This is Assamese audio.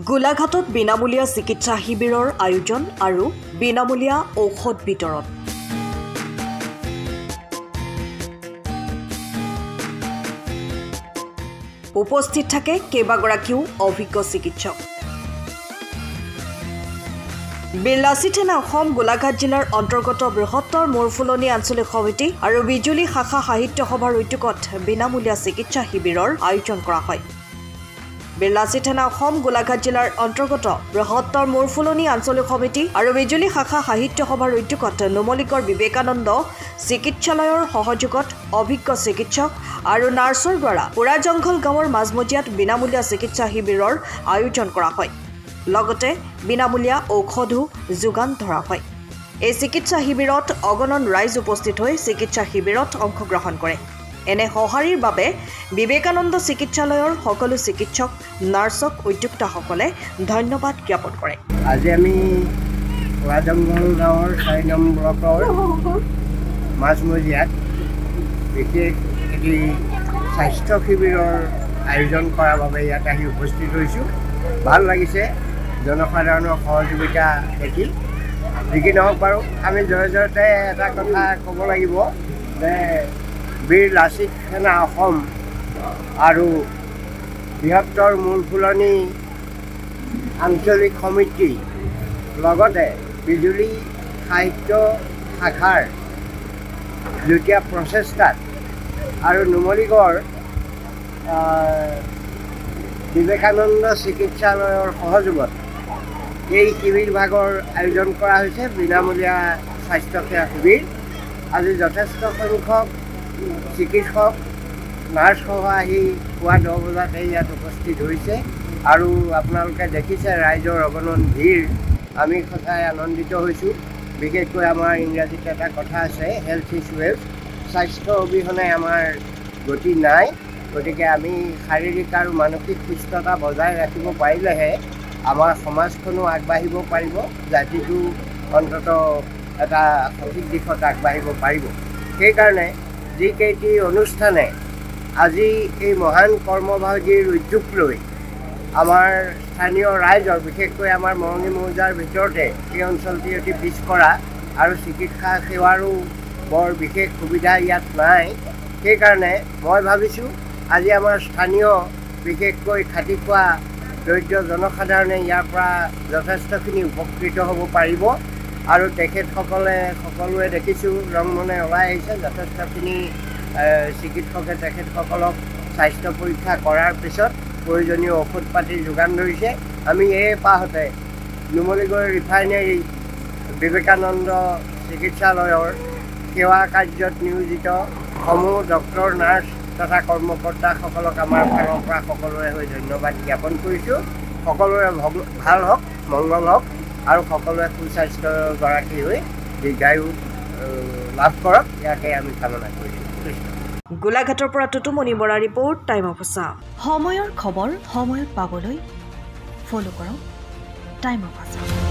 গোলাঘাটত বিনামূলীয়া চিকিৎসা শিবিৰৰ আয়োজন আৰু বিনামূলীয়া ঔষধ বিতৰণ। উপস্থিত থাকে কেইবাগৰাকীও অভিজ্ঞ চিকিৎসক। বিৰলাচি থানা অসম গোলাঘাট জিলাৰ অন্তৰ্গত বৃহত্তৰ মূৰফুলনি আঞ্চলিক সমিতি আৰু বিজুলী শাখা সাহিত্য সভাৰ উদ্যোগত বিনামূলীয়া চিকিৎসা শিবিৰৰ আয়োজন কৰা হয়। বিৰলাচি থানা অসম গোলাঘাট জিলাৰ অন্তৰ্গত বৃহত্তৰ মূৰফুলনি আঞ্চলিক সমিতি আৰু বিজুলী শাখা সাহিত্য সভাৰ উদ্যোগত নুমলীগড় বিবেকানন্দ চিকিৎসালয়ৰ সহযোগত অভিজ্ঞ চিকিৎসক আৰু নাৰ্ছৰ দ্বাৰা পুৰা জংঘল গাঁৱৰ মাজমজিয়াত বিনামূলীয়া চিকিৎসা শিবিৰৰ আয়োজন কৰা হয়। লগতে বিনামূলীয়া ঔষধো যোগান ধৰা হয়। এই চিকিৎসা শিবিৰত অগণন ৰাইজ উপস্থিত হৈ চিকিৎসা শিবিৰত অংশগ্ৰহণ কৰে। এনে সঁহাৰিৰ বাবে বিবেকানন্দ চিকিৎসালয়ৰ সকলো চিকিৎসক নাৰ্ছক উদ্যোক্তাসকলে ধন্যবাদ জ্ঞাপন কৰে। আজি আমি পুৰা জংঘল গাঁৱৰ 4 নং ব্লকৰ মাজমজিয়াত বিশেষ এটি স্বাস্থ্য শিবিৰৰ আয়োজন কৰাৰ বাবে ইয়াত আহি উপস্থিত হৈছোঁ। ভাল লাগিছে জনসাধাৰণৰ সহযোগিতা দেখি। যি কি নহওক বাৰু আমি জয়তে এটা কথা ক'ব লাগিব যে বিৰলাচি থানা অসম আৰু বৃহত্তৰ মূৰফুলনি আঞ্চলিক সমিতি লগতে বিজুলী সাহিত্য শাখাৰ যুটীয়া প্ৰচেষ্টাত আৰু নুমলীগড় বিবেকানন্দ চিকিৎসালয়ৰ সহযোগত এই শিবিৰ ভাগৰ আয়োজন কৰা হৈছে। বিনামূলীয়া স্বাস্থ্যসেৱা শিবিৰ আজি যথেষ্ট সংখ্যক চিকিৎসক নাৰ্ছসহ আহি পুৱা 10 বজাতে ইয়াত উপস্থিত হৈছে আৰু আপোনালোকে দেখিছে ৰাইজৰ অগণন ভিৰ। আমি সঁচাই আনন্দিত হৈছোঁ। বিশেষকৈ আমাৰ ইংৰাজীত এটা কথা আছে, হেল্থ ইজ ৱেল্থ। স্বাস্থ্য অবিহনে আমাৰ গতি নাই। গতিকে আমি শাৰীৰিক আৰু মানসিক সুস্থতা বজাই ৰাখিব পাৰিলেহে আমাৰ সমাজখনো আগবাঢ়িব পাৰিব, জাতিটো অন্ততঃ এটা সঠিক দিশত আগবাঢ়িব পাৰিব। সেইকাৰণে যিকেইটি অনুষ্ঠানে আজি এই মহান কৰ্মভাগীৰ উদ্যোগ লৈ আমাৰ স্থানীয় ৰাইজৰ বিশেষকৈ আমাৰ মৰঙী মৌজাৰ ভিতৰতে এই অঞ্চলটি অতি পিছপৰা আৰু চিকিৎসা সেৱাৰো বৰ বিশেষ সুবিধা ইয়াত নাই। সেইকাৰণে মই ভাবিছোঁ আজি আমাৰ স্থানীয় বিশেষকৈ খাটি খোৱা দৰিদ্ৰ জনসাধাৰণে ইয়াৰ পৰা যথেষ্টখিনি উপকৃত হ'ব পাৰিব আৰু তেখেতসকলে সকলোৱে দেখিছোঁ ৰংমনে ওলাই আহিছে। যথেষ্টখিনি চিকিৎসকে তেখেতসকলক স্বাস্থ্য পৰীক্ষা কৰাৰ পিছত প্ৰয়োজনীয় ঔষধ পাতি যোগান ধৰিছে। আমি এই পাহতে নুমলীগড় ৰিফাইনেৰী বিবেকানন্দ চিকিৎসালয়ৰ সেৱা কাৰ্যত নিয়োজিত সমূহ ডক্টৰ নাৰ্ছ তথা কৰ্মকৰ্তাসকলক আমাৰ ফালৰ পৰা সকলোৰে হৈ ধন্যবাদ জ্ঞাপন কৰিছোঁ। সকলোৰে ভাল হওক, মংগল হওক আৰু সকলোৱে সুস্বাস্থ্যগৰাকী হৈ দীৰ্ঘায়ু লাভ কৰক, ইয়াকে আমি কামনা কৰিছোঁ। গোলাঘাটৰ পৰা Tutumoni Bora report, time of Assam. সময়ৰ খবৰ সময়ত পাবলৈ ফ'ল' কৰক টাইম অফ আছাম।